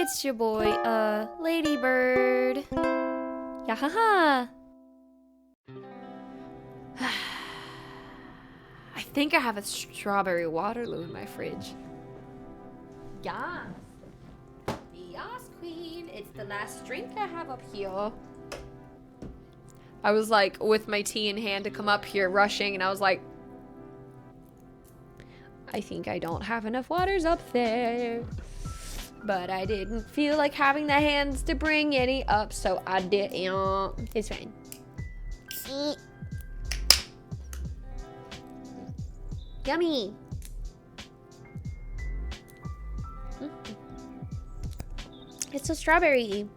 it's your boy, Ladybird. Yahaha. I think I have a strawberry Waterloo in my fridge. Yes. Yes, queen. It's the last drink I have up here. I was like, with my tea in hand to come up here rushing, and I was like, I think I don't have enough waters up there. But I didn't feel like having the hands to bring any up, so I didn't. It's fine. Yummy. It's a strawberry.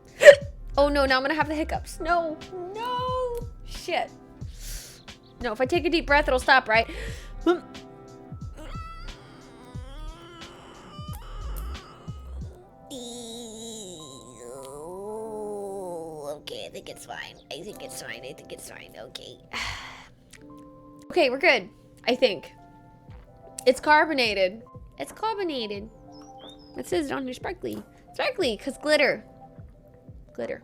Oh no, now I'm gonna have the hiccups. No, no, shit. No, if I take a deep breath, it'll stop, right? Okay, I think it's fine. I think it's fine. I think it's fine. Okay. Okay, we're good. I think. It's carbonated. It's carbonated. It says it on here, sparkly. Sparkly, because glitter. Glitter.